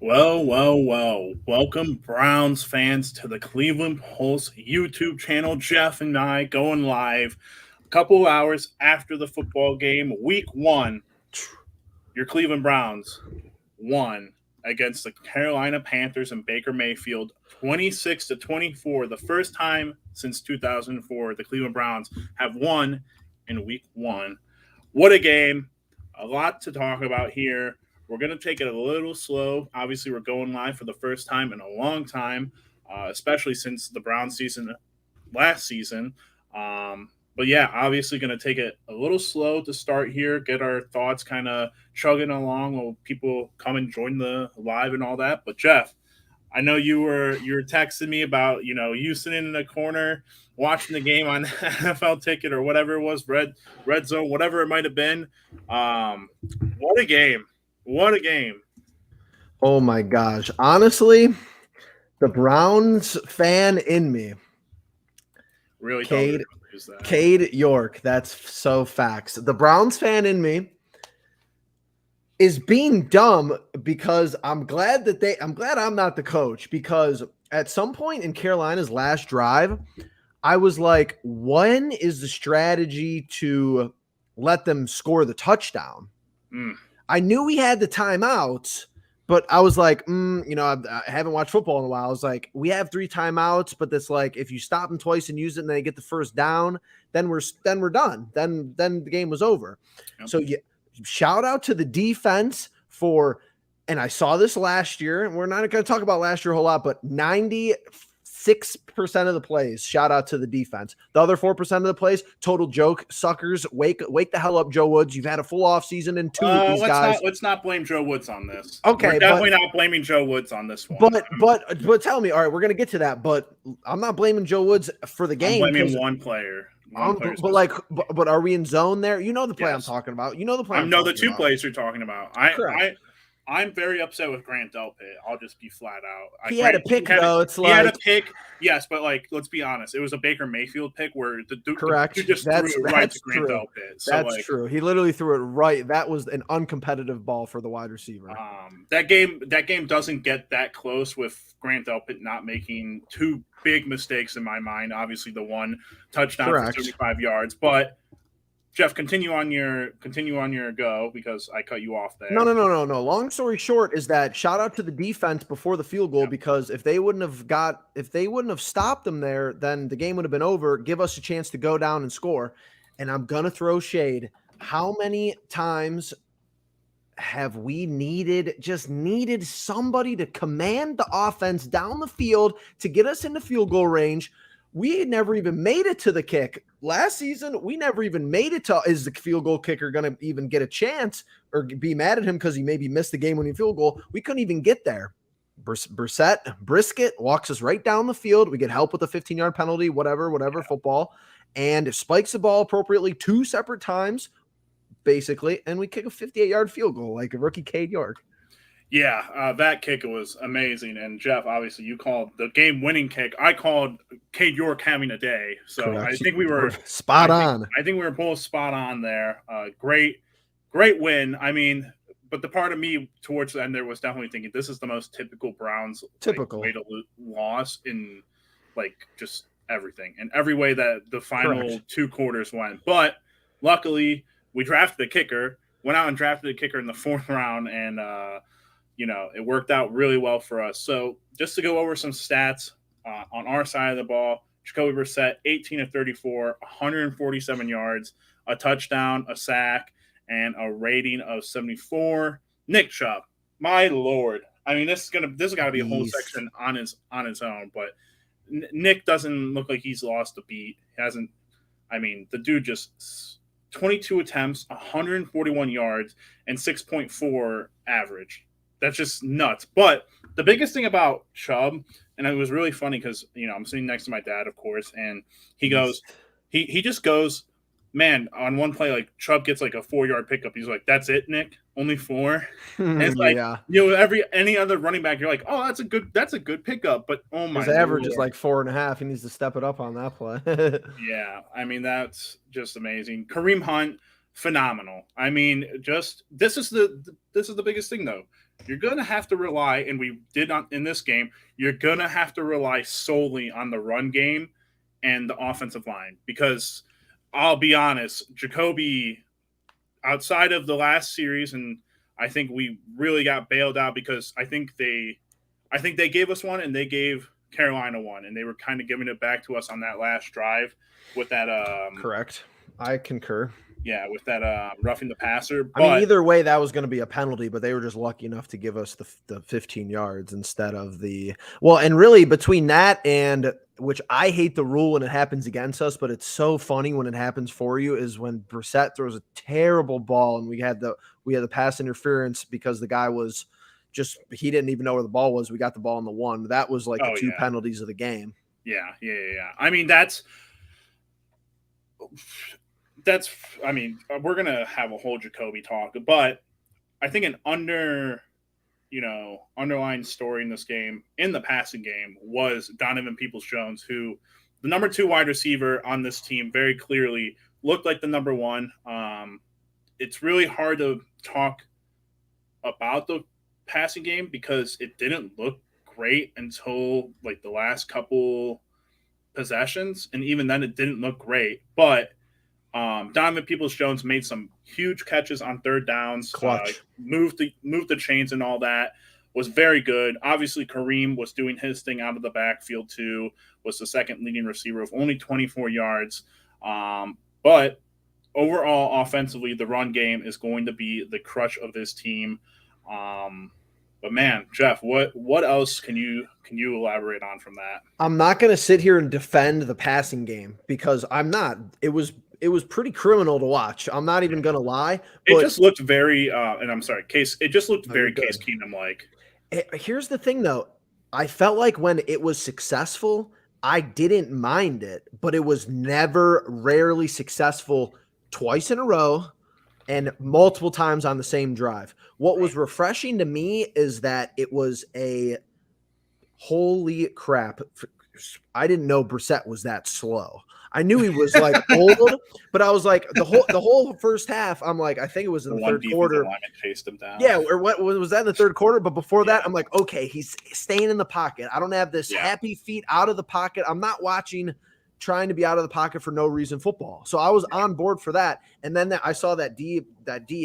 Well. Welcome, Browns fans, to the Cleveland Pulse YouTube channel. Jeff and I going live a couple hours after the football game, week one. Your Cleveland Browns won against the Carolina Panthers and Baker Mayfield 26-24. The first time since 2004 the Cleveland Browns have won in week one. What a game. A lot to talk about here. We're going to take it a little slow. Obviously, we're going live for the first time in a long time, especially since the Brown season last season. But yeah, obviously going to take it a little slow to start here, get our thoughts kind of chugging along while people come and join the live and all that. But Jeff, I know you were texting me about you sitting in the corner watching the game on NFL Ticket or whatever it was, red zone, whatever it might have been. What a game! What a game! Oh my gosh. Honestly, the Browns fan in me, Really thought we were Cade, going to lose that. Cade York, that's so facts. The Browns fan in me is being dumb because I'm glad I'm not the coach, because at some point in Carolina's last drive, I was like, when is the strategy to let them score the touchdown? Mm. I knew we had the timeouts, but I was like, I haven't watched football in a while. I was like, we have 3 timeouts, but that's like, if you stop them twice and use it and they get the first down, then we're done. Then the game was over. Yep. So yeah, shout out to the defense for, and I saw this last year, and we're not going to talk about last year a whole lot, but 96% of the plays, shout out to the defense. The other 4% of the plays, total joke. Suckers, wake the hell up, Joe Woods. You've had a full off season and 2 with these guys. Let's not blame Joe Woods on this. Okay, we're definitely not blaming Joe Woods on this one. But tell me, all right, we're gonna get to that, but I'm not blaming Joe Woods for the game. I'm blaming one player. But are we in zone there? You know the play Yes. I'm talking about. You know the play. I know the 2 plays you're talking about. I'm very upset with Grant Delpit. I'll just be flat out. He had a pick, though. He had a pick, yes, but let's be honest. It was a Baker Mayfield pick where the dude just threw it right to Grant Delpit. So that's true. He literally threw it right. That was an uncompetitive ball for the wide receiver. That game doesn't get that close with Grant Delpit not making 2 big mistakes in my mind. Obviously, the one touchdown for 75 yards, but. Jeff, continue on your go because I cut you off there. No. Long story short is that shout out to the defense before the field goal, because if they wouldn't have stopped them there, then the game would have been over. Give us a chance to go down and score. And I'm gonna throw shade. How many times have we needed somebody to command the offense down the field to get us into field goal range? We never even made it to the kick. Last season, we never even made it to, is the field goal kicker going to even get a chance or be mad at him because he maybe missed the game-winning field goal? We couldn't even get there. Brisket walks us right down the field. We get help with a 15-yard penalty, whatever, football, and spikes the ball appropriately 2 separate times, basically, and we kick a 58-yard field goal like a rookie Cade York. Yeah, that kick was amazing. And Jeff, obviously, you called the game-winning kick. I called Cade York having a day. So correct. I think we were spot on. I think we were both spot on there. Great win. I mean, but the part of me towards the end there was definitely thinking this is the most typical Browns way to loss in just everything and every way that the final correct. 2 quarters went. But luckily, we drafted a kicker. Went out and drafted a kicker in the 4th round, and it worked out really well for us. So just to go over some stats on our side of the ball, Jacoby Brissett, 18 of 34, 147 yards, a touchdown, a sack, and a rating of 74. Nick Chubb, my Lord. I mean, this has got to be a whole section on its own, but Nick doesn't look like he's lost a beat. He hasn't. I mean, the dude just 22 attempts, 141 yards, and 6.4 average. That's just nuts. But the biggest thing about Chubb, and it was really funny because, I'm sitting next to my dad, of course, and he goes, he just goes, man, on one play, Chubb gets a 4-yard pickup. He's like, that's it, Nick? Only 4? And it's any other running back, you're like, oh, that's a good pickup. But, oh, my God. His average is 4.5. He needs to step it up on that play. Yeah, I mean, that's just amazing. Kareem Hunt, phenomenal. I mean, this is the biggest thing, though. you're going to have to rely, and we did not in this game, you're going to have to rely solely on the run game and the offensive line. Because I'll be honest, Jacoby, outside of the last series, and I think we really got bailed out because I think they gave us one and they gave Carolina one, and they were kind of giving it back to us on that last drive with that. Correct. I concur. Yeah, with that roughing the passer. But, I mean, either way, that was going to be a penalty, but they were just lucky enough to give us the 15 yards instead of the – well, and really between that and – which I hate the rule when it happens against us, but it's so funny when it happens for you, is when Brissett throws a terrible ball and we had the pass interference because the guy was just – he didn't even know where the ball was. We got the ball on the one. That was like the two penalties of the game. Yeah. I mean, that's – I mean, we're going to have a whole Jacoby talk, but I think an underlying story in this game, in the passing game, was Donovan Peoples-Jones, who the number 2 wide receiver on this team very clearly looked like the number 1. It's really hard to talk about the passing game because it didn't look great until like the last couple possessions. And even then it didn't look great, but Donovan Peoples-Jones made some huge catches on third downs, moved the chains and all that. Was very good. Obviously, Kareem was doing his thing out of the backfield too. Was the second leading receiver with only 24 yards. But overall, offensively, the run game is going to be the crutch of this team. But man, Jeff, what else can you elaborate on from that? I'm not going to sit here and defend the passing game because I'm not. It was pretty criminal to watch. I'm not even going to lie. It just looked very, and I'm sorry, it just looked very Case Keenum-like. Here's the thing, though. I felt like when it was successful, I didn't mind it, but it was rarely successful twice in a row and multiple times on the same drive. What was refreshing to me is that it was a holy crap. I didn't know Brissett was that slow. I knew he was like old, but I was like the whole first half. I'm like, I think it was in the third quarter. Chased him down. Yeah, or what was that in the third quarter? But before that, I'm like, okay, he's staying in the pocket. I don't have this happy feet out of the pocket. I'm not watching trying to be out of the pocket for no reason football. So I was on board for that. And then I saw that D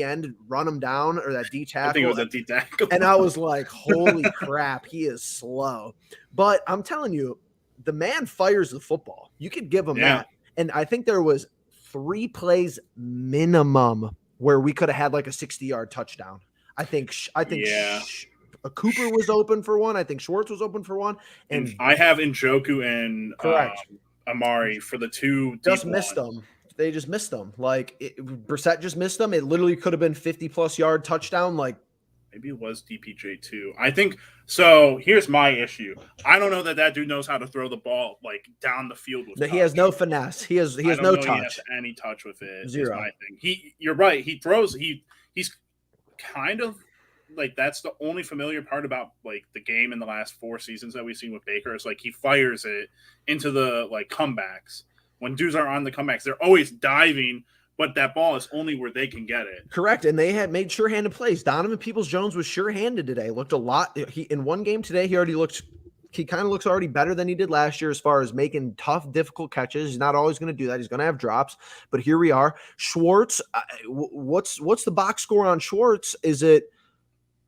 end run him down, or that D tackle. I think it was a D tackle. And I was like, holy crap, he is slow. But I'm telling you, the man fires the football. You could give him that. And I think there was 3 plays minimum where we could have had like a 60-yard touchdown. I think Cooper was open for one. I think Schwartz was open for one. And I have Njoku and Amari for the 2. Just missed them. They just missed them. Like Brissett just missed them. It literally could have been 50+ yard touchdown. Like maybe it was DPJ too. I think so. Here's my issue. I don't know that dude knows how to throw the ball like down the field with he has no finesse. He has no touch. He has any touch with it. 0. My thing. You're right. He throws. He's kind of like, that's the only familiar part about like the game in the last 4 seasons that we've seen with Baker. Is like he fires it into the like comebacks. When dudes are on the comebacks, they're always diving, but that ball is only where they can get it. Correct. And they had made sure-handed plays. Donovan Peoples-Jones was sure-handed today. Looked a lot. In one game today, he kind of looks already better than he did last year as far as making tough, difficult catches. He's not always going to do that. He's going to have drops. But here we are. Schwartz, what's the box score on Schwartz? Is it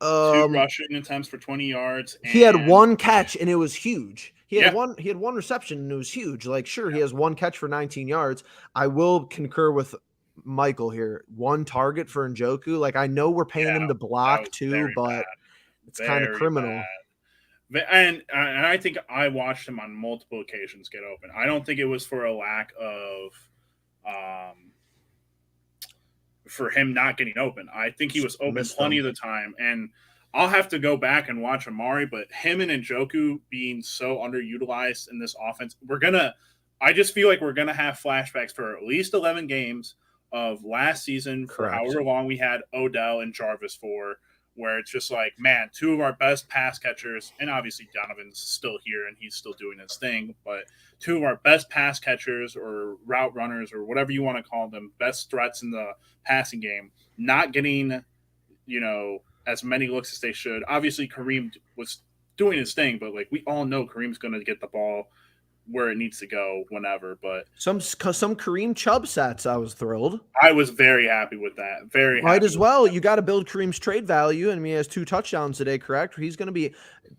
2 rushing attempts for 20 yards? He had 1 catch, and it was huge. He had one reception, and it was huge. Like, sure, he has 1 catch for 19 yards. I will concur with Michael here. 1 target for Njoku. Like, I know we're paying him to block too, but it's kind of criminal. Bad. And I think I watched him on multiple occasions get open. I don't think it was for a lack of for him not getting open. I think he was open plenty of the time. And I'll have to go back and watch Amari, but him and Njoku being so underutilized in this offense, I just feel like we're going to have flashbacks for at least 11 games of last season. Correct. For however long we had Odell and Jarvis for, where it's just like, man, 2 of our best pass catchers, and obviously Donovan's still here and he's still doing his thing, but 2 of our best pass catchers or route runners or whatever you want to call them, best threats in the passing game, not getting, as many looks as they should. Obviously, Kareem was doing his thing, but like we all know Kareem's going to get the ball where it needs to go whenever. But some Kareem Chubb sets, I was thrilled. I was very happy with that. Very right happy as well. You got to build Kareem's trade value. I mean, he has 2 touchdowns today, correct? He's going to be,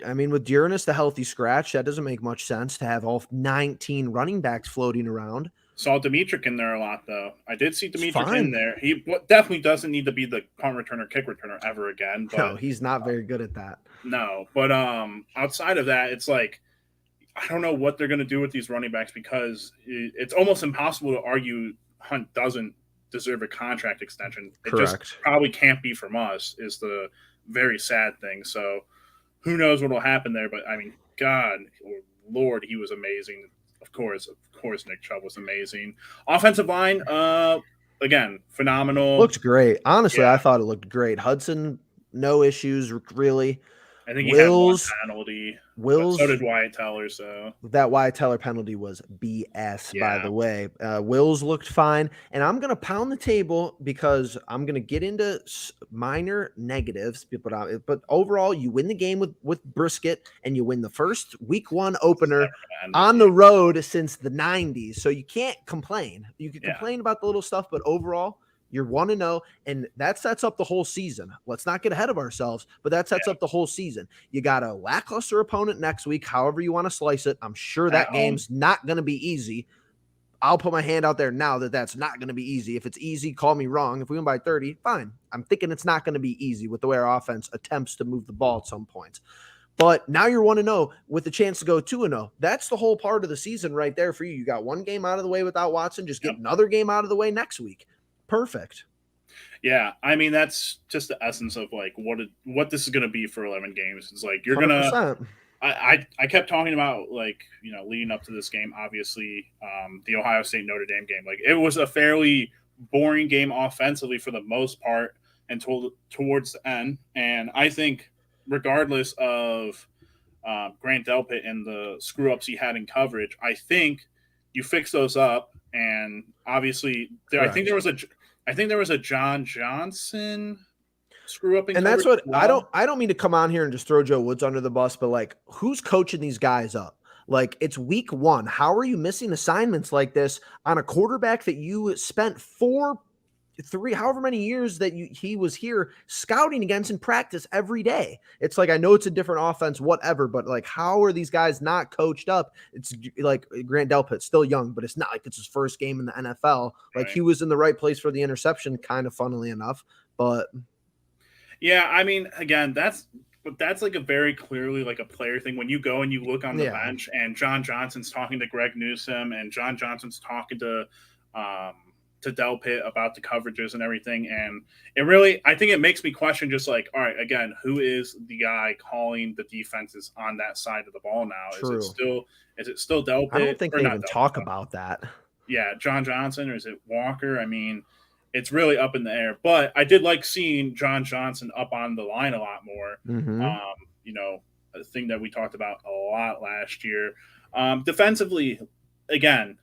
I mean, with Dearness, the healthy scratch, that doesn't make much sense to have all 19 running backs floating around. Saw Dimitri in there a lot, though. I did see Dimitri in there. He definitely doesn't need to be the punt returner, kick returner ever again. But, no, he's not very good at that. No, but outside of that, it's like I don't know what they're going to do with these running backs because it's almost impossible to argue Hunt doesn't deserve a contract extension. It Correct. just probably can't be from us is the very sad thing. So who knows what will happen there? But I mean, God, Lord, he was amazing. Of course, Nick Chubb was amazing. Offensive line, again, phenomenal. Looked great. Honestly, yeah. I thought it looked great. Hudson, no issues really. I think he had one penalty. But so did Wyatt Teller. So that Wyatt Teller penalty was BS, by the way. Wills looked fine, and I'm gonna pound the table because I'm gonna get into minor negatives. But overall, you win the game with Brisket, and you win the first week 1 opener on the road since the '90s. So you can't complain. You can complain about the little stuff, but overall, you're 1-0, and that sets up the whole season. Let's not get ahead of ourselves, but that sets up the whole season. You got a lackluster opponent next week, however you want to slice it. I'm sure that game's not going to be easy. I'll put my hand out there now that that's not going to be easy. If it's easy, call me wrong. If we win by 30, fine. I'm thinking it's not going to be easy with the way our offense attempts to move the ball at some points. But now you're 1-0 with the chance to go 2-0. That's the whole part of the season right there for you. You got one game out of the way without Watson. Just get another game out of the way next week. Perfect. Yeah, I mean that's just the essence of like what this is going to be for 11 games. It's like you're 100%. Gonna. I kept talking about like leading up to this game. Obviously, the Ohio State Notre Dame game. Like it was a fairly boring game offensively for the most part until towards the end. And I think regardless of Grant Delpit and the screw ups he had in coverage, I think you fix those up. And obviously, I think there was a John Johnson screw up in and that's what I don't mean to come on here and just throw Joe Woods under the bus, but like who's coaching these guys up? Like it's week 1. How are you missing assignments like this on a quarterback that you spent 3 however many years that he was here scouting against in practice every day? It's like I know it's a different offense, whatever, but like how are these guys not coached up? It's like Grant Delpit, still young, but it's not like it's his first game in the NFL. Like he was in the right place for the interception, kind of funnily enough, but yeah, I mean, again, that's like a very clearly like a player thing. When you go and you look on the bench and John Johnson's talking to Greg Newsome and John Johnson's talking to Delpit about the coverages and everything. And it really, I think it makes me question just like, all right, again, who is the guy calling the defenses on that side of the ball now? True. Is it still Delpit? I don't think they even talk about that. Yeah. John Johnson, or is it Walker? I mean, it's really up in the air, but I did like seeing John Johnson up on the line a lot more. Mm-hmm. A thing that we talked about a lot last year. Defensively, again,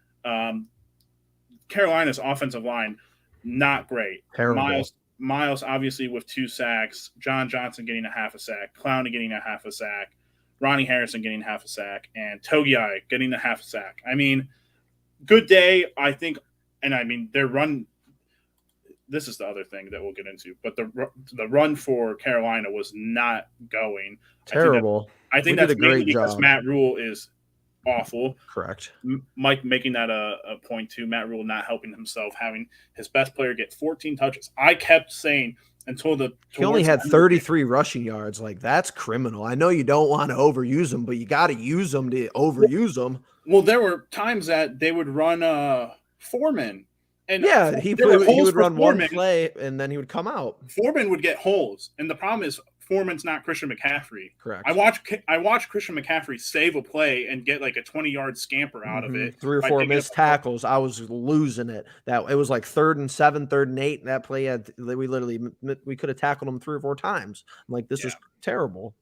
Carolina's offensive line, not great. Terrible. Miles obviously with 2 sacks. John Johnson getting a half a sack. Clowney getting a half a sack. Ronnie Harrison getting half a sack. And Togiai getting a half a sack. I mean, good day, I think. And I mean, their run – this is the other thing that we'll get into. But the run for Carolina was not going. Terrible. I think that's mainly because Matt Rule is awful. Correct. Mike making that a point too. Matt Rule not helping himself, having his best player get 14 touches. I kept saying until he only had 33 rushing yards. Like that's criminal. I know you don't want to overuse them, but you got to use them to overuse them. Well, there were times that they would run Foreman. And he would run one play and then he would come out. Foreman would get holes, and the problem is Foreman's not Christian McCaffrey. Correct. I watched Christian McCaffrey save a play and get like a 20-yard scamper out of it. 3 or 4 missed tackles. I was losing it. That it was like 3rd and 7, 3rd and 8. And that play we could have tackled him 3 or 4 times. I'm like, this is terrible.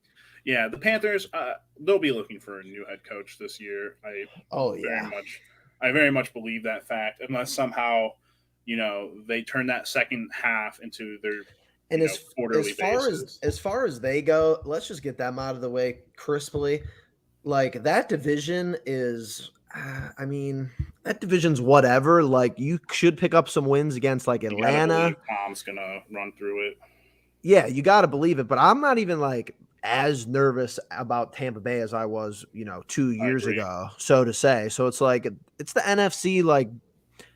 Yeah, the Panthers, they'll be looking for a new head coach this year. I very much believe that fact, unless somehow, they turn that second half into their And quarterly basis. As far as they go, let's just get them out of the way crisply. Like that division is, I mean, that division's whatever. Like you should pick up some wins against like Atlanta. Tom's gonna run through it. Yeah, you got to believe it. But I'm not even like as nervous about Tampa Bay as I was, 2 years ago, so to say. So it's like it's the NFC. Like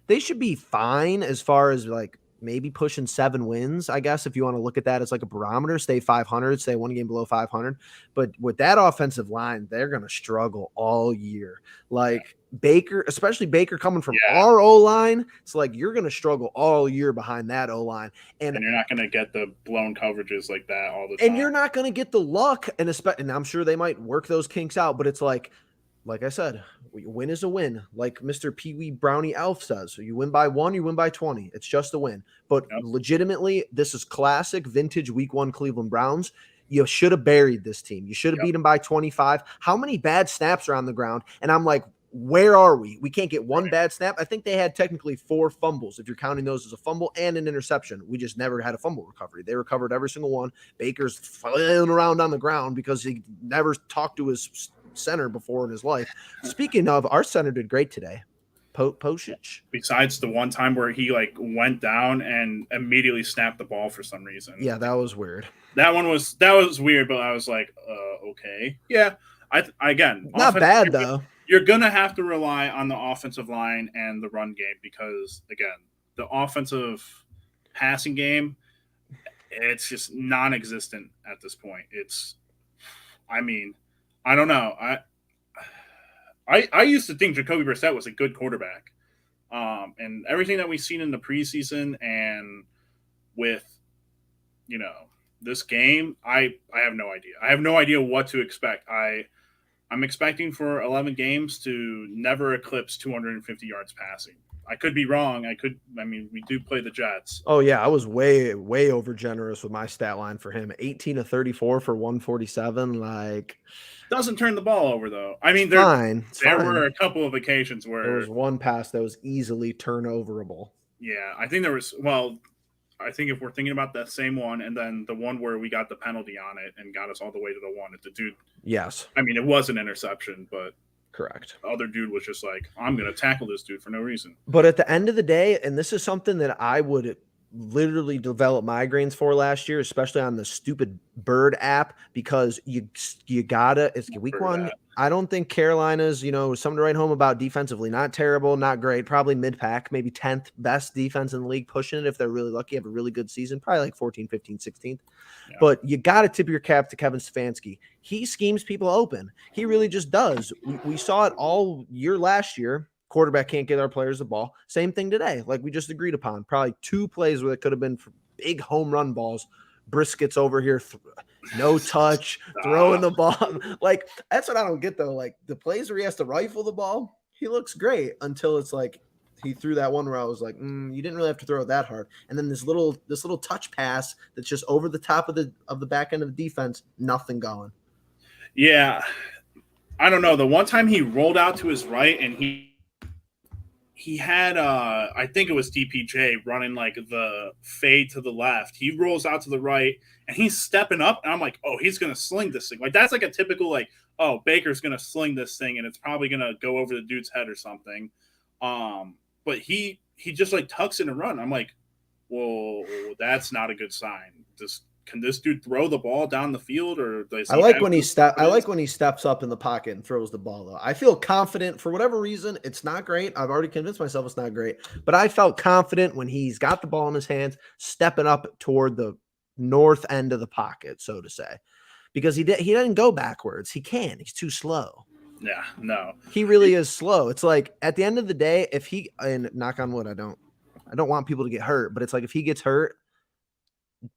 they should be fine as far as like maybe pushing 7 wins, I guess, if you want to look at that as like a barometer, stay 500, stay one game below 500. But with that offensive line, they're going to struggle all year. Like Baker, especially Baker coming from our O-line, it's like you're going to struggle all year behind that O-line. And you're not going to get the blown coverages like that all the time. And you're not going to get the luck. And I'm sure they might work those kinks out, but it's like I said, win is a win. Like Mr. Pee Wee Brownie Elf says, you win by 1, you win by 20. It's just a win. But legitimately, this is classic vintage week 1 Cleveland Browns. You should have buried this team. You should have beat them by 25. How many bad snaps are on the ground? And I'm like, where are we? We can't get one bad snap. I think they had technically 4 fumbles, if you're counting those as a fumble and an interception. We just never had a fumble recovery. They recovered every single one. Baker's flailing around on the ground because he never talked to his center before in his life. Speaking of, our center did great today. Posic. Besides the one time where he like went down and immediately snapped the ball for some reason. Yeah, that was weird. That was weird, but I was like, okay. Yeah. Again, not bad though. You're gonna have to rely on the offensive line and the run game because again, the offensive passing game, it's just non-existent at this point. I don't know. I used to think Jacoby Brissett was a good quarterback. And everything that we've seen in the preseason and with, this game, I have no idea. I have no idea what to expect. I'm expecting for 11 games to never eclipse 250 yards passing. I could be wrong. We do play the Jets. Oh, yeah. I was way, way over generous with my stat line for him. 18 of 34 for 147. Like, doesn't turn the ball over, though. I mean, there were a couple of occasions where there was one pass that was easily turnoverable. Yeah, I think there was. Well, I think if we're thinking about that same one, and then the one where we got the penalty on it and got us all the way to the one, the dude. Yes. I mean, it was an interception, but. Correct. The other dude was just like, I'm going to tackle this dude for no reason. But at the end of the day, and this is something that I would literally develop migraines for last year, especially on the stupid Bird app, because you gotta, it's week Bird 1. App. I don't think Carolina's, something to write home about defensively. Not terrible, not great, probably mid-pack, maybe 10th best defense in the league, pushing it if they're really lucky, have a really good season, probably like 14, 15, 16th. Yeah. But you got to tip your cap to Kevin Stefanski. He schemes people open. He really just does. We saw it all year last year. Quarterback can't get our players the ball. Same thing today, like we just agreed upon. Probably 2 plays where it could have been for big home run balls. Brisket's over here, no touch, throwing the ball. Like, that's what I don't get, though. Like, the plays where he has to rifle the ball, he looks great until it's like he threw that one where I was like, you didn't really have to throw it that hard. And then this little touch pass that's just over the top of the back end of the defense, nothing going. Yeah. I don't know. The one time he rolled out to his right and he had I think it was DPJ running like the fade to the left. He rolls out to the right and he's stepping up and I'm like, oh, he's gonna sling this thing. Like that's like a typical like, oh, Baker's gonna sling this thing and it's probably gonna go over the dude's head or something. But he just like tucks in and run. I'm like, whoa, that's not a good sign. Can this dude throw the ball down the field, or I like when he steps up in the pocket and throws the ball, though. I feel confident for whatever reason. It's not great. I've already convinced myself it's not great, but I felt confident when he's got the ball in his hands, stepping up toward the north end of the pocket, so to say, because he doesn't go backwards. He can't. He's too slow. Yeah, no, he really is slow. It's like at the end of the day, if he, and knock on wood, I don't want people to get hurt, but it's like if he gets hurt,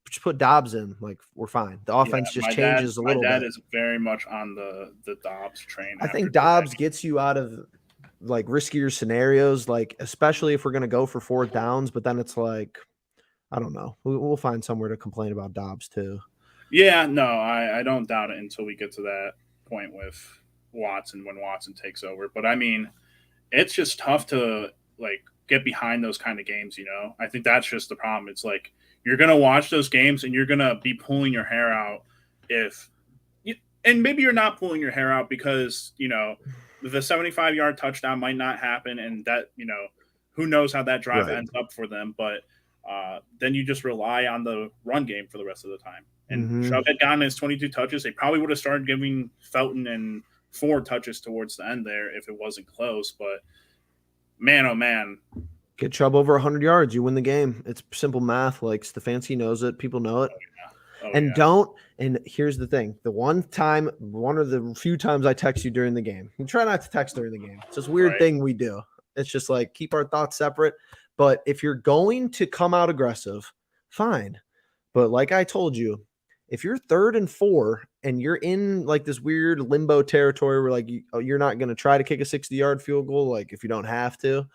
just put Dobbs in, like we're fine. The offense just changes a little bit. My dad is very much on the Dobbs train. I think Dobbs gets you out of like riskier scenarios, like especially if we're going to go for 4th downs, but then it's like, I don't know. We'll find somewhere to complain about Dobbs too. Yeah, no, I don't doubt it until we get to that point with Watson, when Watson takes over. But I mean, it's just tough to like get behind those kind of games, I think that's just the problem. It's like You're going to watch those games and you're going to be pulling your hair out and maybe you're not pulling your hair out because, the 75-yard touchdown might not happen and that, who knows how that drive ends up for them. But then you just rely on the run game for the rest of the time. And Chubb had gotten his 22 touches. They probably would have started giving Felton and 4 touches towards the end there if it wasn't close. But man, oh man. Get Chubb over 100 yards, you win the game. It's simple math. Like Stefanski knows it. People know it. And here's the thing. One of the few times I text you during the game. You try not to text during the game. It's this weird thing we do. It's just like keep our thoughts separate. But if you're going to come out aggressive, fine. But like I told you, if you're 3rd and 4 and you're in like this weird limbo territory where like you're not going to try to kick a 60-yard field goal, like if you don't have to,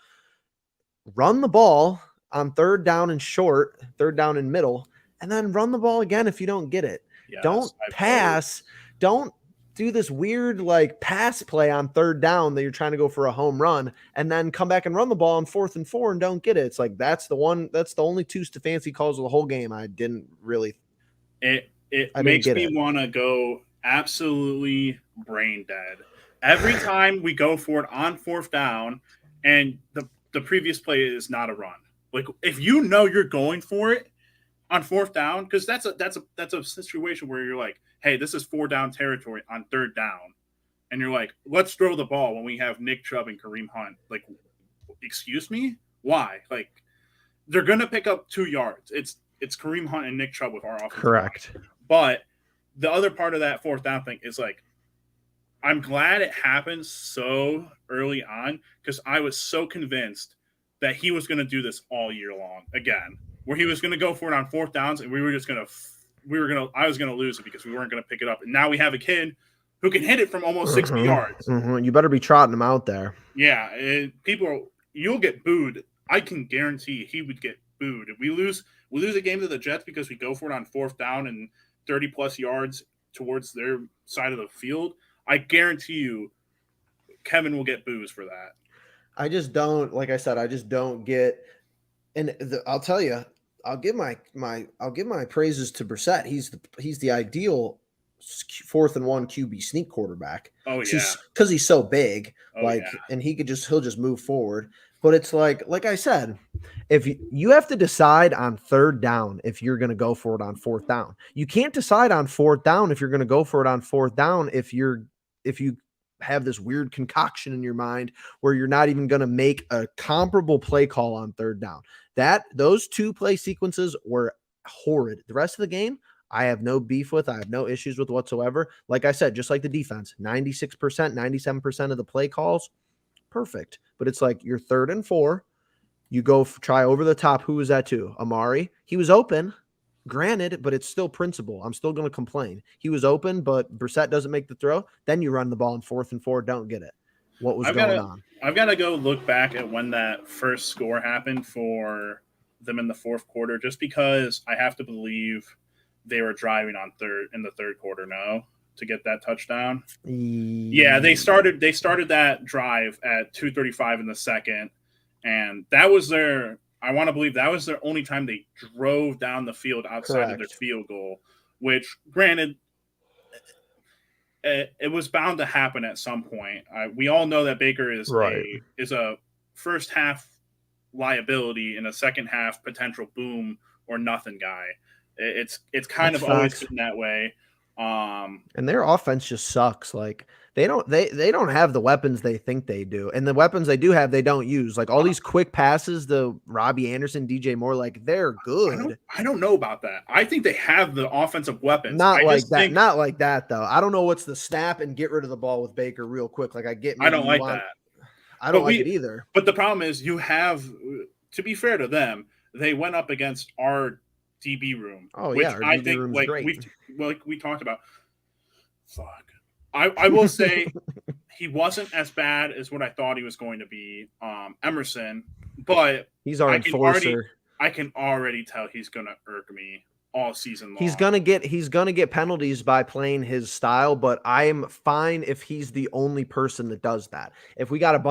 run the ball on 3rd down and short, 3rd down and middle, and then run the ball again if you don't get it. Yes, don't pass. Don't do this weird like pass play on 3rd down that you're trying to go for a home run and then come back and run the ball on 4th and 4 and don't get it. It's like that's the only 2 Stefanski calls of the whole game. I didn't really. It makes me want to go absolutely brain dead every time we go for it on 4th down, and the previous play is not a run. Like if you're going for it on 4th down, because that's a situation where you're like, hey, this is 4 down territory on 3rd down, and you're like, let's throw the ball when we have Nick Chubb and Kareem Hunt. Like, excuse me, why? Like, they're gonna pick up 2 yards. It's Kareem Hunt and Nick Chubb with our offense. Correct. But the other part of that 4th down thing is like, I'm glad it happened so early on because I was so convinced that he was going to do this all year long again, where he was going to go for it on 4th downs and I was going to lose it because we weren't going to pick it up. And now we have a kid who can hit it from almost 60 yards. You better be trotting him out there. Yeah. You'll get booed. I can guarantee he would get booed. If we lose a game to the Jets because we go for it on 4th down and 30 plus yards towards their side of the field, I guarantee you Kevin will get boos for that. I just don't, like I said, I just don't get, and I'll tell you, I'll give my praises to Brissett. He's the ideal 4th and 1 QB sneak quarterback. Oh yeah, because he's so big, and he'll just move forward. But it's like I said, if you have to decide on 3rd down if you're going to go for it on 4th down, you can't decide on 4th down if you're going to go for it on 4th down if you have this weird concoction in your mind where you're not even going to make a comparable play call on 3rd down. Those 2 play sequences were horrid. The rest of the game, I have no beef with. I have no issues with whatsoever. Like I said, just like the defense, 96%, 97% of the play calls, perfect. But it's like you're 3rd and 4. You go try over the top. Who was that to? Amari. He was open, granted, but it's still principle. I'm still going to complain. He was open, but Brissett doesn't make the throw. Then you run the ball in 4th and 4, don't get it. What was going on? I've got to go look back at when that first score happened for them in the 4th quarter, just because I have to believe they were driving in the 3rd quarter now to get that touchdown. Yeah, they started that drive at 2:35 in the 2nd, and that was I want to believe that was their only time they drove down the field outside of their field goal, which granted it was bound to happen at some point. We all know that Baker is a first half liability and a second half potential boom or nothing guy. It's kind of always been that way. And their offense just sucks. Like they don't have the weapons they think they do, and the weapons they do have they don't use. Like all these quick passes, the Robbie Anderson, DJ Moore, like they're good. I don't know about that. I think they have the offensive weapons. Not like that though. I don't know what's the snap and get rid of the ball with Baker real quick. Like I don't like that. I don't like it either. But the problem is you have, to be fair to them, they went up against our DB room. Oh which yeah, I think we talked about. Fuck. I will say he wasn't as bad as what I thought he was going to be, Emerson, but he's our enforcer. I can already tell he's going to irk me all season long. He's gonna get penalties by playing his style, but I'm fine if he's the only person that does that. If we got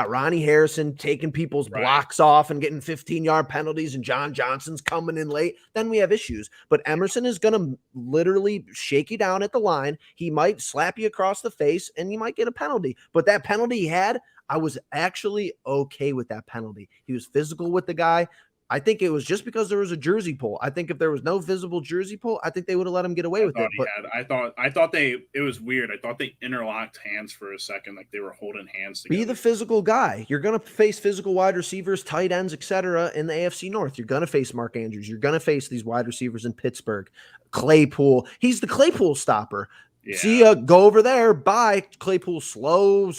Ronnie Harrison taking people's blocks off and getting 15-yard penalties and John Johnson's coming in late, then we have issues. But Emerson is gonna literally shake you down at the line. He might slap you across the face and you might get a penalty. But that penalty he had, I was actually okay with that penalty. He was physical with the guy. I think it was just because there was a jersey pull. I think if there was no visible jersey pull, I think they would have let him get away with it. But I thought it was weird. I thought they interlocked hands for a second, like they were holding hands together. Be the physical guy. You're going to face physical wide receivers, tight ends, etc. in the AFC North. You're going to face Mark Andrews. You're going to face these wide receivers in Pittsburgh. Claypool. He's the Claypool stopper. Yeah. See ya, go over there. Bye. Claypool, slow,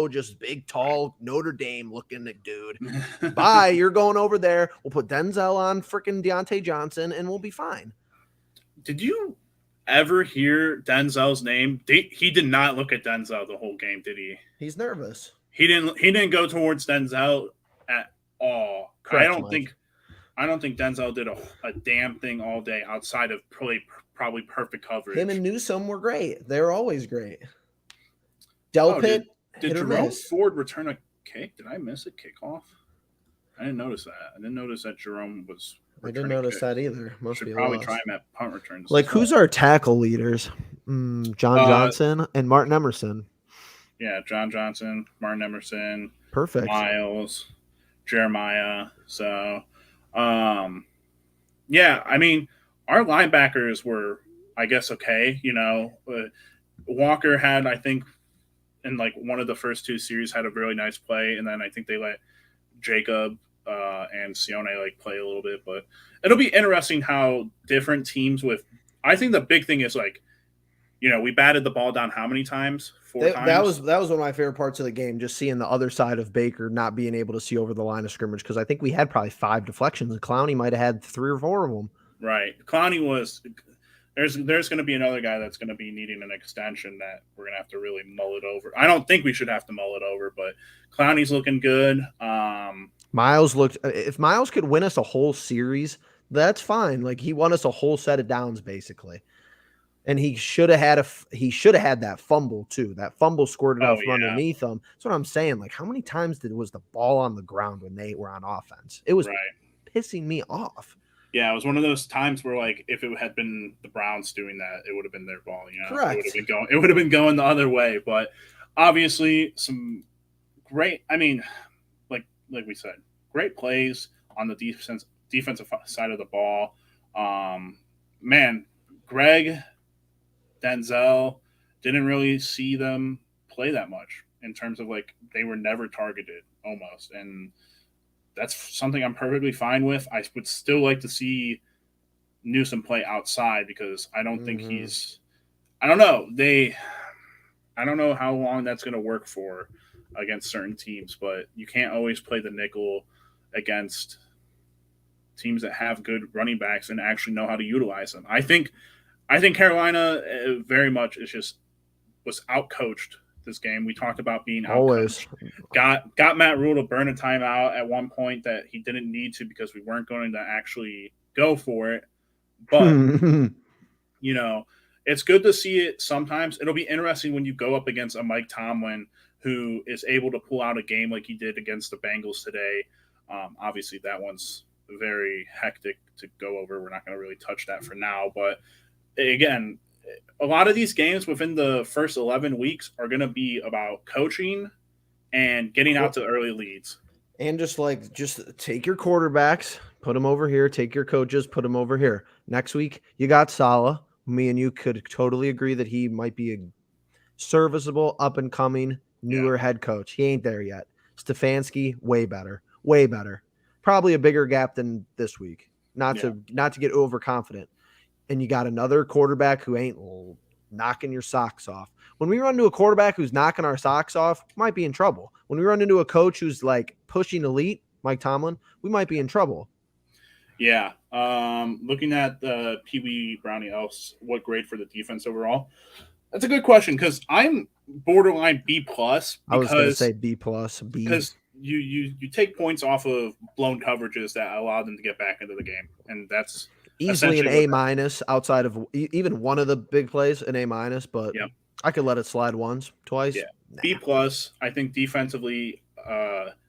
just big, tall, Notre Dame looking dude. Bye. You're going over there. We'll put Denzel on freaking Deontay Johnson and we'll be fine. Did you ever hear Denzel's name? He did not look at Denzel the whole game, did he? He's nervous. He didn't go towards Denzel at all. Correct, I don't think Denzel did a damn thing all day outside of probably perfect coverage. Him and Newsome were great. They were always great. Delpit. Did Jerome Ford return a kick? Did I miss a kickoff? I didn't notice that. I didn't notice that Jerome was. I didn't notice that either. Should probably try him at punt returns. Like, who's our tackle leaders? John Johnson and Martin Emerson. Yeah, John Johnson, Martin Emerson. Perfect. Miles, Jeremiah. So, yeah, I mean, our linebackers were, I guess, okay. Walker had, I think, in like one of the first two series had a really nice play, and then I think they let Jacob and Sione play a little bit. But it'll be interesting how different teams with. I think the big thing is we batted the ball down how many times? 4 times. That was one of my favorite parts of the game, just seeing the other side of Baker not being able to see over the line of scrimmage, because I think we had probably 5 deflections, and Clowney might have had 3 or 4 of them. Right. Clowney was – there's going to be another guy that's going to be needing an extension that we're going to have to really mull it over. I don't think we should have to mull it over, but Clowney's looking good. Miles looked – if Miles could win us a whole series, that's fine. Like, he won us a whole set of downs, basically. And he should have had that fumble too. That fumble squirted out from underneath him. That's what I'm saying. Like, how many times was the ball on the ground when they were on offense? It was pissing me off. Yeah, it was one of those times where, like, if it had been the Browns doing that, it would have been their ball. Correct. It would have been going the other way. But obviously, some great. I mean, like we said, great plays on the defensive side of the ball. Man, Greg, Denzel, didn't really see them play that much in terms of they were never targeted almost, and that's something I'm perfectly fine with. I would still like to see Newsome play outside because I don't think he's – I don't know. I don't know how long that's going to work for against certain teams, but you can't always play the nickel against teams that have good running backs and actually know how to utilize them. I think Carolina very much was outcoached this game. We talked about being outcoached. Got Matt Rule to burn a timeout at one point that he didn't need to because we weren't going to actually go for it. But, it's good to see it sometimes. It'll be interesting when you go up against a Mike Tomlin who is able to pull out a game like he did against the Bengals today. Obviously, that one's very hectic to go over. We're not going to really touch that for now. But, again, a lot of these games within the first 11 weeks are going to be about coaching and getting out to early leads. And just take your quarterbacks, put them over here, take your coaches, put them over here. Next week, you got Saleh. Me and you could totally agree that he might be a serviceable, up-and-coming, newer head coach. He ain't there yet. Stefanski, way better. Way better. Probably a bigger gap than this week. Not to get overconfident. And you got another quarterback who ain't knocking your socks off. When we run into a quarterback who's knocking our socks off, we might be in trouble. When we run into a coach who's pushing elite, Mike Tomlin, we might be in trouble. Yeah. Looking at the Pee Wee Brownie Elves, what grade for the defense overall? That's a good question because I'm borderline B+. I was going to say B+. B. Because you take points off of blown coverages that allow them to get back into the game, and that's Easily an A minus outside of even one of the big plays, an A minus, but I could let it slide once, twice. Yeah. B plus. I think defensively,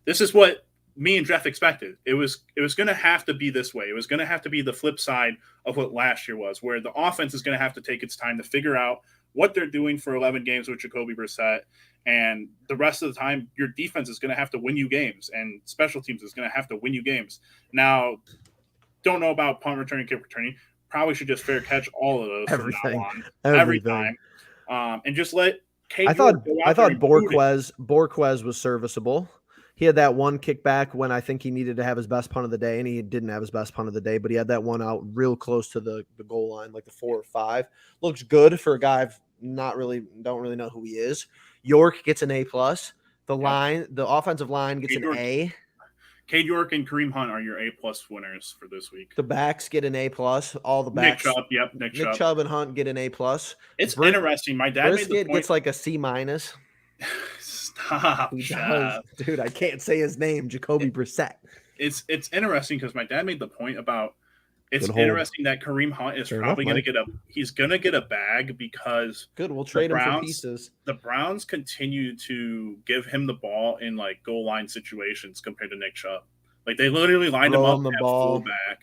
this is what me and Jeff expected. It was going to have to be this way. It was going to have to be the flip side of what last year was, where the offense is going to have to take its time to figure out what they're doing for 11 games with Jacoby Brissett, and the rest of the time, your defense is going to have to win you games, and special teams is going to have to win you games. Now, don't know about punt returning, kick returning. Probably should just fair catch all of those from now on, every time, and just let Cade. I thought Borquez was serviceable. He had that one kickback when I think he needed to have his best punt of the day, and he didn't have his best punt of the day, but he had that one out real close to the goal line, like the 4 or 5. Looks good for a guy I've don't really know who he is. York gets an A plus. The offensive line gets an A. Cade York and Kareem Hunt are your A plus winners for this week. The backs get an A plus. All the backs. Nick Chubb and Hunt get an A plus. It's interesting. My dad made the point. Gets like a C minus. Stop, dude! I can't say his name. Jacoby Brissett. It's interesting because my dad made the point about. It's interesting that Kareem Hunt is probably going to get he's going to get a bag because we'll trade him for pieces. The Browns continue to give him the ball in like goal line situations compared to Nick Chubb. Like they literally lined him up at fullback.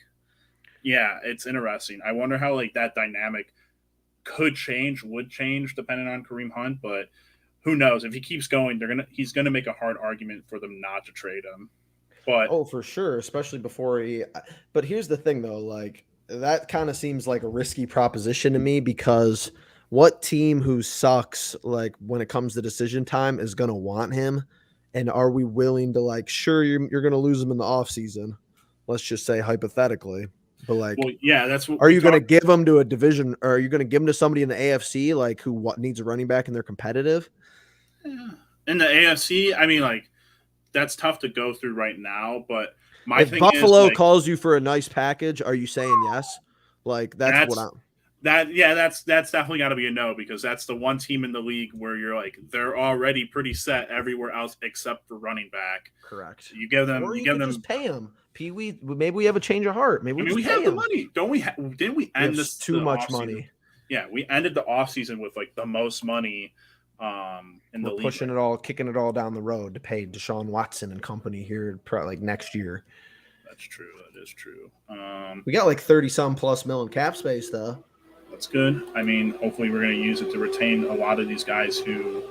Yeah, it's interesting. I wonder how like that dynamic would change depending on Kareem Hunt, but who knows? If he keeps going, he's gonna make a hard argument for them not to trade him. But for sure, especially before he. But here's the thing, though, like that kind of seems like a risky proposition to me because what team who sucks like when it comes to decision time is gonna want him, and are we willing to like? Sure, you're gonna lose him in the offseason. Let's just say hypothetically. But like, that's what. Are you going to give him to a division, or are you going to give him to somebody in the AFC like who needs a running back and they're competitive? Yeah. In the AFC, I mean, like that's tough to go through right now. But if Buffalo calls you for a nice package, are you saying yes? Like that's definitely got to be a no because that's the one team in the league where you're like they're already pretty set everywhere else except for running back. Correct. You give them, just pay them. Pee Wee, maybe we have a change of heart. Maybe we have the money, don't we? Didn't we end this too much money? Yeah, we ended the offseason with like the most money in the league. Pushing it all, kicking it all down the road to pay Deshaun Watson and company here like next year. That's true. That is true. We got like 30-some plus million cap space though. That's good. I mean, hopefully we're going to use it to retain a lot of these guys who,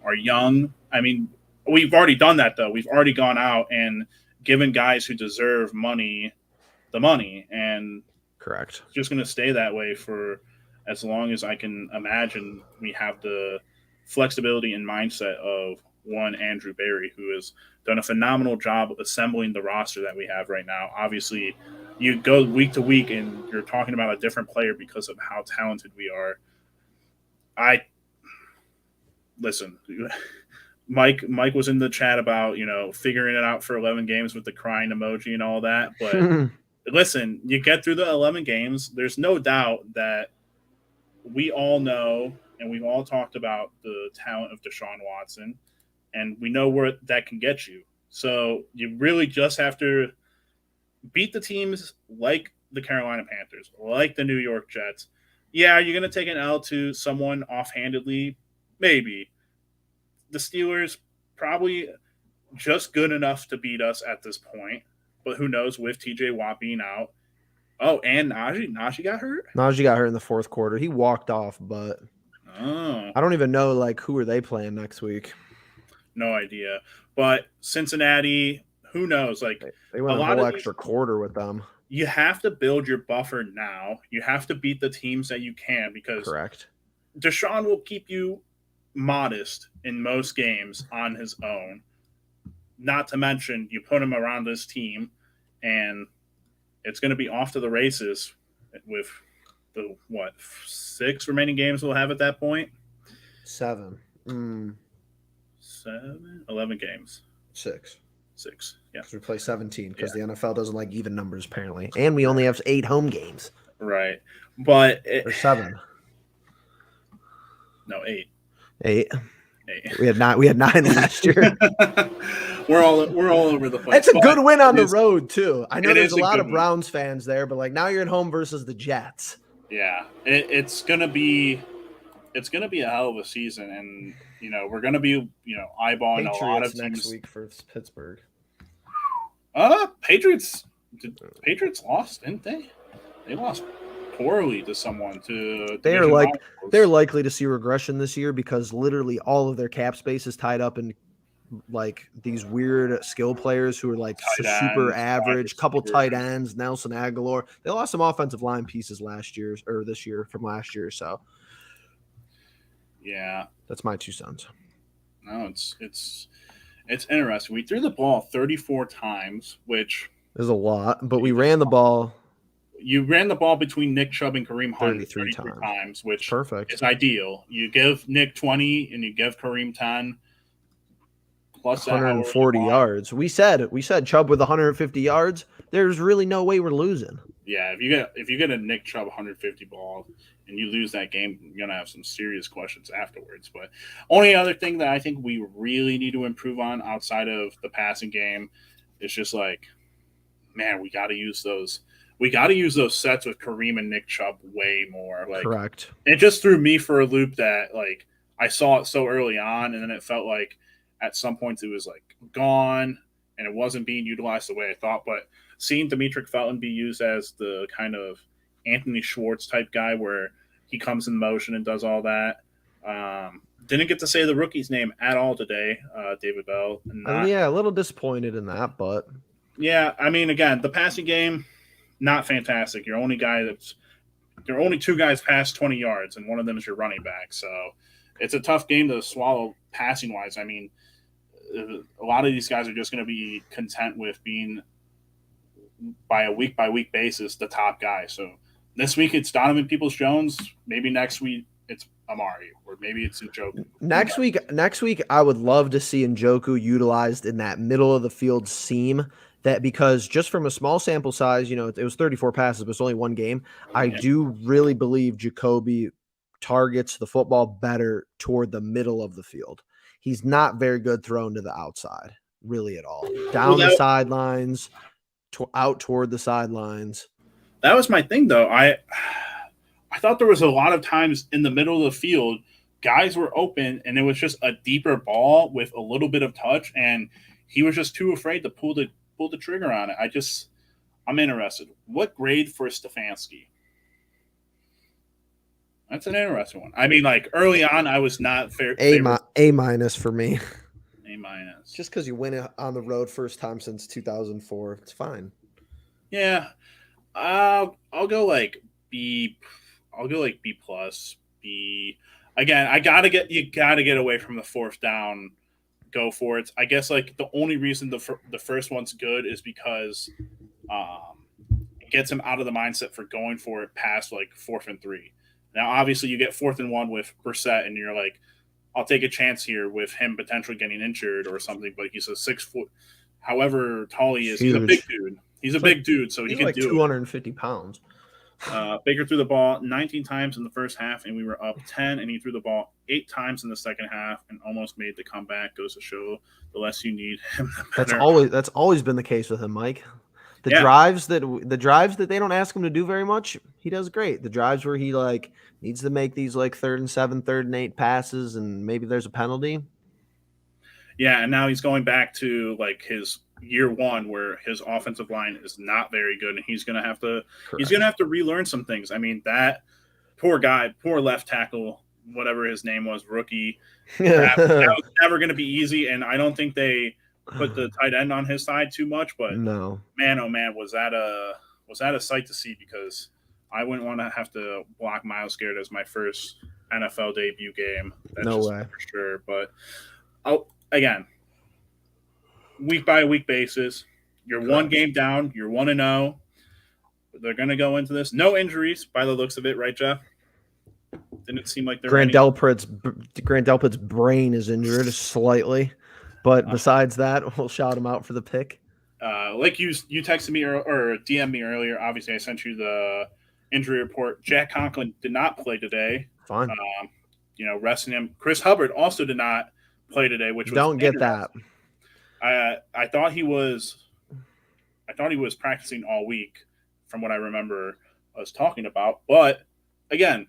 are young. I mean, we've already done that though. We've already gone out and given guys who deserve the money, and correct. It's just going to stay that way for as long as I can imagine. We have the flexibility and mindset of one Andrew Berry, who has done a phenomenal job assembling the roster that we have right now. Obviously, you go week to week and you're talking about a different player because of how talented we are. Listen. Mike was in the chat about, figuring it out for 11 games with the crying emoji and all that. But listen, you get through the 11 games. There's no doubt that we all know and we've all talked about the talent of Deshaun Watson, and we know where that can get you. So you really just have to beat the teams like the Carolina Panthers, like the New York Jets. Yeah, you're going to take an L to someone offhandedly? Maybe. The Steelers probably just good enough to beat us at this point, but who knows with TJ Watt being out. Oh, and Najee got hurt? Najee got hurt in the fourth quarter. He walked off, but I don't even know who are they playing next week. No idea. But Cincinnati, who knows? They went a whole extra quarter with them. You have to build your buffer now. You have to beat the teams that you can because correct. Deshaun will keep you modest in most games on his own. Not to mention, you put him around this team, and it's going to be off to the races with the 6 remaining games we'll have at that point. 7. 11 games. 6. Yeah. We play 17 because the NFL doesn't like even numbers apparently, and we only have 8 home games. Right, but or 7. No, 8. 8. We had 9 last year. we're all over the place. It's a good win on the road too. I know there's a lot of win. Browns fans there, but like now you're at home versus the Jets. Yeah, it's gonna be a hell of a season, and we're gonna be eyeballing Patriots a lot of teams next week for Pittsburgh. Patriots lost, didn't they? They lost poorly to someone. They're likely to see regression this year because literally all of their cap space is tied up in like these weird skill players who are like super average, couple tight ends, Nelson Aguilar. They lost some offensive line pieces this year from last year. So yeah, that's my 2 cents. No, it's interesting. We threw the ball 34 times, which is a lot, but we ran the ball. You ran the ball between Nick Chubb and Kareem Hunt 33 times, which perfect. Is ideal. You give Nick 20 and you give Kareem 10. Plus 140 yards. We said Chubb with 150 yards. There's really no way we're losing. Yeah, if you get a Nick Chubb 150 ball and you lose that game, you're gonna have some serious questions afterwards. But only other thing that I think we really need to improve on outside of the passing game is just like, man, we got to use those. We got to use those sets with Kareem and Nick Chubb way more. Like, correct. It just threw me for a loop that like I saw it so early on, and then it felt like at some points it was like gone and it wasn't being utilized the way I thought. But seeing Demetric Felton be used as the kind of Anthony Schwartz type guy where he comes in motion and does all that. Didn't get to say the rookie's name at all today, David Bell. Yeah, a little disappointed in that, but yeah, I mean, again, the passing game, not fantastic. There are only 2 guys past 20 yards, and one of them is your running back. So it's a tough game to swallow passing wise. I mean, a lot of these guys are just going to be content with being by week basis the top guy. So this week it's Donovan Peoples-Jones. Maybe next week it's Amari, or maybe it's Njoku. Next week I would love to see Njoku utilized in that middle of the field seam. That because just from a small sample size, it was 34 passes, but it's only 1 game. I do really believe Jacoby targets the football better toward the middle of the field. He's not very good thrown to the outside, really at all. Down the sidelines, out toward the sidelines. That was my thing, though. I thought there was a lot of times in the middle of the field, guys were open, and it was just a deeper ball with a little bit of touch, and he was just too afraid to pull the trigger on it. I'm interested. What grade for Stefanski? That's an interesting one. I mean, like early on, I was not fair. A minus for me. A minus. Just because you win it on the road first time since 2004, it's fine. Yeah, I'll go like B. I'll go like B plus. B. Again, you gotta get away from the 4th down. Go for it. I guess like the only reason the first one's good is because it gets him out of the mindset for going for it past like 4th and 3. Now, obviously, you get 4th and 1 with Brissett, and you're like, I'll take a chance here with him potentially getting injured or something. But he's a 6 foot, however tall he is. Huge. He's a big dude. He's a big dude, so he can like do 250 pounds. Baker threw the ball 19 times in the first half, and we were up 10, and he threw the ball 8 times in the second half and almost made the comeback. Goes to show the less you need him, the better. That's always been the case with him, Mike. The drives that they don't ask him to do very much, he does great. The drives where he like needs to make these like 3rd and 7, 3rd and 8 passes, and maybe there's a penalty. Yeah, and now he's going back to like his year 1 where his offensive line is not very good, and he's gonna have to relearn some things. I mean, that poor guy, poor left tackle, whatever his name was, rookie, that was never gonna be easy, and I don't think they put the tight end on his side too much, but no, man, oh man, was that a sight to see, because I wouldn't want to have to block Myles Garrett as my first NFL debut game. That's no way for sure. But again, week by week basis, you're correct. 1 game down, you're 1-0. They're going to go into this. No injuries by the looks of it, right, Jeff? Didn't seem like Grant Delpit's brain is injured slightly. But besides that, we'll shout him out for the pick. Like you texted me or DM'd me earlier. Obviously, I sent you the injury report. Jack Conklin did not play today. Fine. resting him. Chris Hubbard also did not play today, which was don't get that. I thought he was practicing all week, from what I remember us talking about. But again,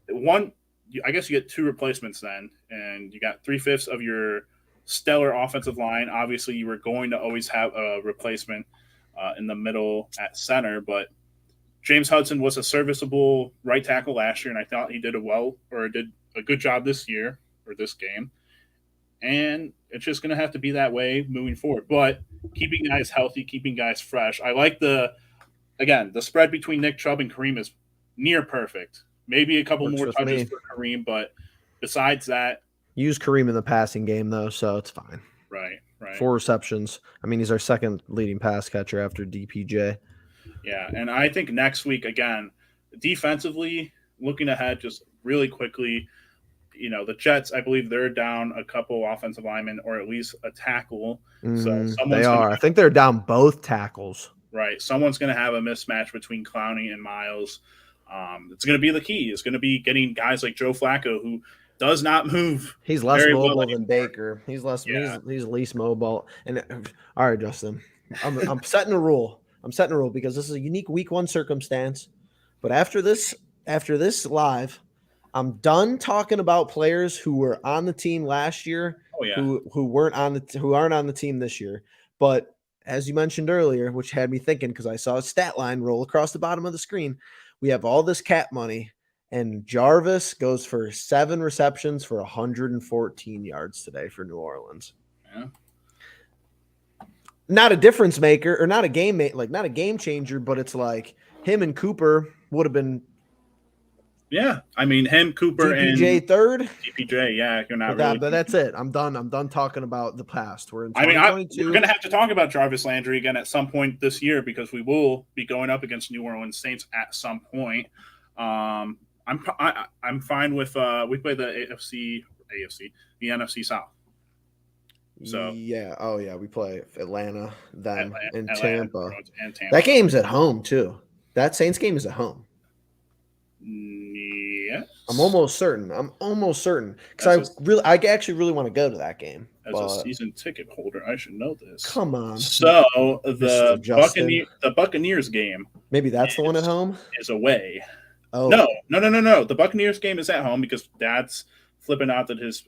I guess you get 2 replacements then, and you got 3/5 of your stellar offensive line. Obviously, you were going to always have a replacement in the middle at center, but James Hudson was a serviceable right tackle last year, and I thought he did a good job this year or this game. And it's just going to have to be that way moving forward. But keeping guys healthy, keeping guys fresh. I like the spread between Nick Chubb and Kareem is near perfect. Maybe a couple more touches for Kareem, but besides that. Use Kareem in the passing game, though, so it's fine. Right. 4 receptions. I mean, he's our second leading pass catcher after DPJ. Yeah, and I think next week, again, defensively, looking ahead just really quickly, the Jets, I believe they're down a couple offensive linemen or at least a tackle. So they are. I think they're down both tackles. Right. Someone's going to have a mismatch between Clowney and Miles. It's going to be the key. It's going to be getting guys like Joe Flacco, who does not move. He's less mobile than Baker. He's least mobile. And all right, Justin, I'm setting a rule. Because this is a unique week 1 circumstance. But after this live, I'm done talking about players who were on the team last year, who aren't on the team this year. But as you mentioned earlier, which had me thinking because I saw a stat line roll across the bottom of the screen, we have all this cap money, and Jarvis goes for 7 receptions for 114 yards today for New Orleans. Yeah. Not a difference maker or not a game changer, but it's like him and Cooper would have been. Yeah, I mean him, Cooper, DPJ and third. DPJ, yeah, you're not but that's it. I'm done. I'm done talking about the past. We're in 2022. We're going to have to talk about Jarvis Landry again at some point this year because we will be going up against New Orleans Saints at some point. I'm fine with we play the the NFC South. So we play Atlanta then and Tampa. That game's at home too. That Saints game is at home. Yes. I'm almost certain because I actually really want to go to that game. As a season ticket holder, I should know this. Come on. So the Buccaneers game. Maybe that's the one at home. Is away. Oh no! The Buccaneers game is at home because Dad's flipping out that his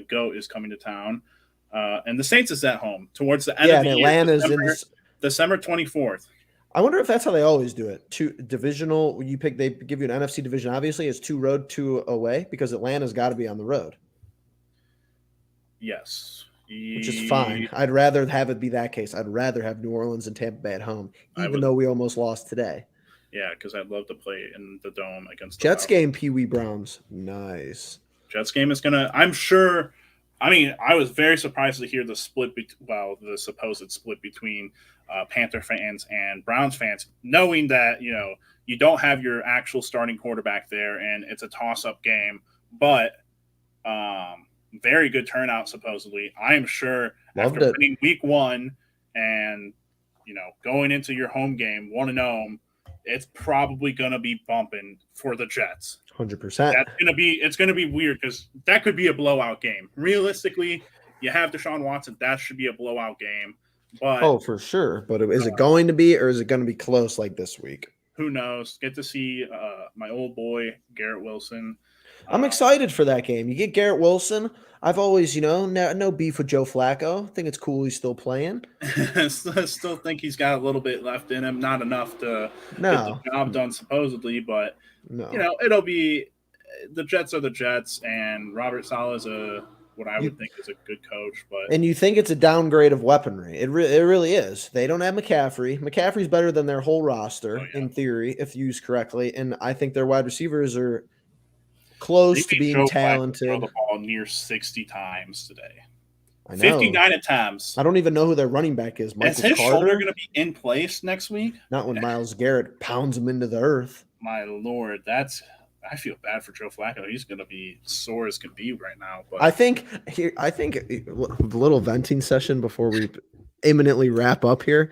goat is coming to town. And the Saints is at home towards the end of the Atlanta's year, December 24th. I wonder if that's how they always do it. 2 divisional, they give you an NFC division. Obviously, it's 2 road, 2 away because Atlanta's got to be on the road. Yes. Which is fine. I'd rather have it be that case. I'd rather have New Orleans and Tampa Bay at home, even though we almost lost today. Yeah, because I'd love to play in the Dome against the Jets game, Pee Wee Browns. Nice. Jets game is going to – I'm sure – I mean, I was very surprised to hear the the supposed split between Panther fans and Browns fans, knowing that, you don't have your actual starting quarterback there and it's a toss-up game. But very good turnout, supposedly. I am sure after winning week 1 and, going into your home game, 1-0, it's probably going to be bumping for the Jets. 100%. It's going to be weird because that could be a blowout game. Realistically, you have Deshaun Watson. That should be a blowout game. But for sure. But is it going to be, or is it going to be close like this week? Who knows? Get to see my old boy, Garrett Wilson. I'm excited for that game. You get Garrett Wilson. I've always, no beef with Joe Flacco. I think it's cool he's still playing. I still think he's got a little bit left in him. Not enough to get the job done, supposedly. But, it'll be – the Jets are the Jets, and Robert Saleh is what I would think is a good coach. And you think it's a downgrade of weaponry. It really is. They don't have McCaffrey. McCaffrey's better than their whole roster, in theory, if used correctly. And I think their wide receivers are – close to being talented. Throw the ball near 60 times today. I know. 59 attempts. I don't even know who their running back is. Is his shoulder going to be in place next week? Not when Myles Garrett pounds him into the earth. My Lord, I feel bad for Joe Flacco. He's going to be sore as can be right now. But I think a little venting session before we imminently wrap up here.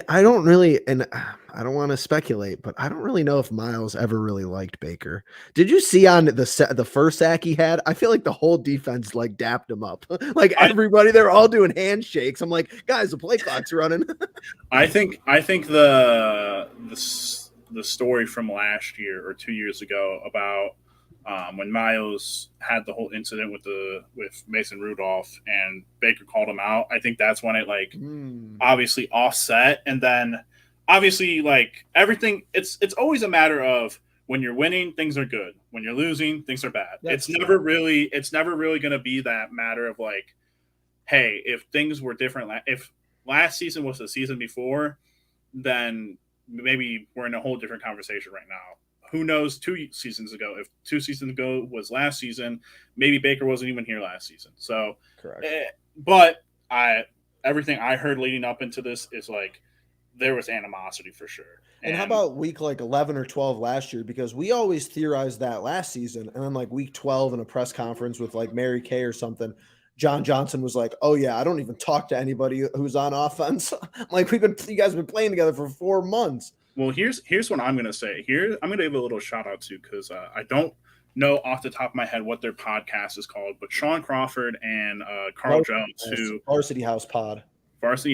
I don't really, and I don't want to speculate, but I don't really know if Miles ever really liked Baker. Did you see on the first sack he had? I feel like the whole defense like dapped him up. Like everybody, they're all doing handshakes. I'm like, guys, the play clock's running. I think the story from last year or 2 years ago about when Miles had the whole incident with Mason Rudolph and Baker called him out. I think that's when it obviously offset, and then obviously like everything. It's always a matter of when you're winning, things are good. When you're losing, things are bad. It's never really going to be that matter of like, hey, if things were different, if last season was the season before, then maybe we're in a whole different conversation right now. Who knows 2 seasons ago? If 2 seasons ago was last season, maybe Baker wasn't even here last season. So, correct. But everything I heard leading up into this is like there was animosity for sure. And how about week like 11 or 12 last year? Because we always theorized that last season, and then like week 12 in a press conference with like Mary Kay or something, John Johnson was like, "Oh yeah, I don't even talk to anybody who's on offense." Like you guys have been playing together for 4 months. Well, here's what I'm gonna say. Here, I'm gonna give a little shout out to because I don't know off the top of my head what their podcast is called, but Sean Crawford and Carl Jones, who Varsity House Pod, they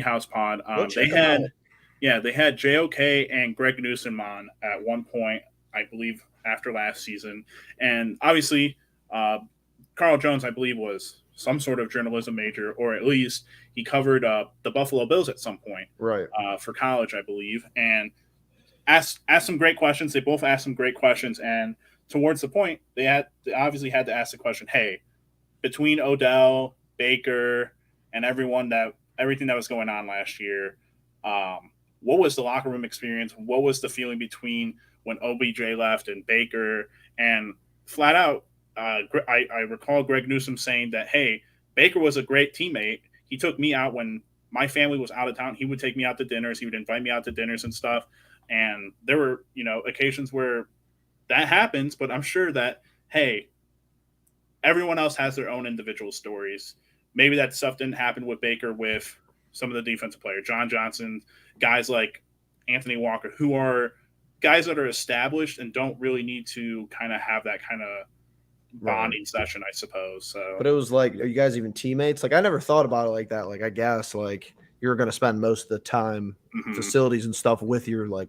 had JOK and Greg Newsom on at one point, I believe, after last season, and obviously Carl Jones, I believe, was some sort of journalism major, or at least he covered the Buffalo Bills at some point, right? For college, I believe, and asked some great questions. They both asked some great questions, and towards the point, they obviously had to ask the question: hey, between Odell, Baker, and everything that was going on last year, what was the locker room experience? What was the feeling between when OBJ left and Baker? And flat out, I recall Greg Newsom saying that, hey, Baker was a great teammate. He took me out when my family was out of town. He would take me out to dinners. He would invite me out to dinners and stuff. And there were, occasions where that happens, but I'm sure that, hey, everyone else has their own individual stories. Maybe that stuff didn't happen with Baker with some of the defensive players, John Johnson, guys like Anthony Walker, who are guys that are established and don't really need to kind of have that kind of bonding session, I suppose. So, but it was like, are you guys even teammates? Like, I never thought about it like that. Like, I guess like you're going to spend most of the time facilities and stuff with your like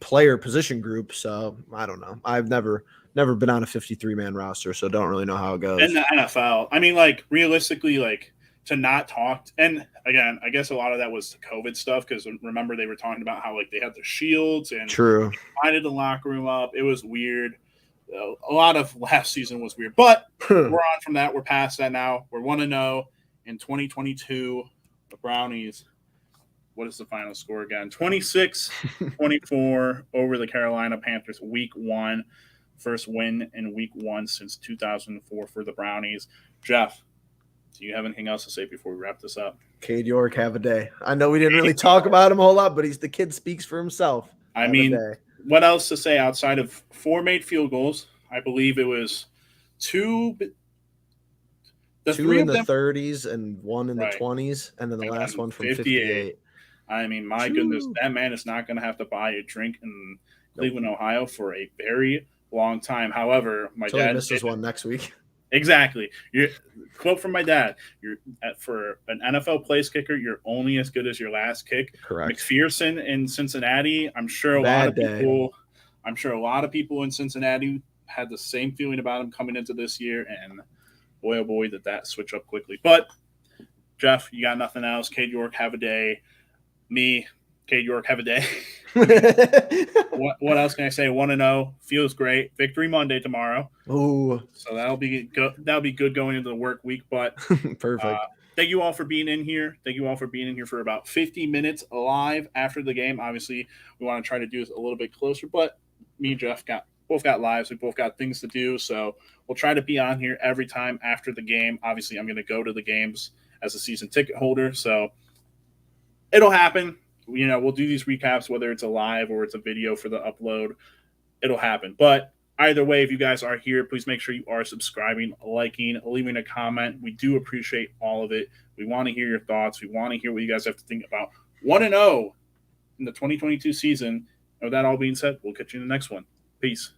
player position group. So I don't know. I've never been on a 53-man roster, so don't really know how it goes. In the NFL, I mean, like realistically, like to not talk. And again, I guess a lot of that was the COVID stuff because remember they were talking about how like they had the shields and true divided the locker room up. It was weird. A lot of last season was weird, but we're on from that. We're past that now. We're 1-0 in 2022. The Brownies. What is the final score again? 26-24 over the Carolina Panthers. Week 1, first win in Week 1 since 2004 for the Brownies. Jeff, do you have anything else to say before we wrap this up? Cade York, have a day. I know we didn't really talk about him a whole lot, but the kid speaks for himself. I mean, what else to say outside of 4 made field goals? I believe it was 2. Two in the 30s and 1 in the 20s, and then the last one from 58. I mean, my goodness, that man is not going to have to buy a drink in Cleveland, Ohio for a very long time. However, my dad misses one next week. Exactly. Quote from my dad: for an NFL place kicker, you're only as good as your last kick. Correct. McPherson in Cincinnati. I'm sure a lot of people in Cincinnati had the same feeling about him coming into this year, and boy, oh boy, did that switch up quickly. But Jeff, you got nothing else? Cade York, have a day. Me, Cade York, have a day. What else can I say? 1-0 feels great. Victory Monday tomorrow. Ooh, so that'll be good. That'll be good going into the work week. But perfect. Thank you all for being in here. Thank you all for being in here for about 50 minutes live after the game. Obviously, we want to try to do this a little bit closer, but me and Jeff both got lives. We both got things to do, so we'll try to be on here every time after the game. Obviously, I'm going to go to the games as a season ticket holder, so it'll happen. We'll do these recaps, whether it's a live or it's a video for the upload. It'll happen. But either way, if you guys are here, please make sure you are subscribing, liking, leaving a comment. We do appreciate all of it. We want to hear your thoughts. We want to hear what you guys have to think about 1-0 in the 2022 season. And with that all being said, we'll catch you in the next one. Peace.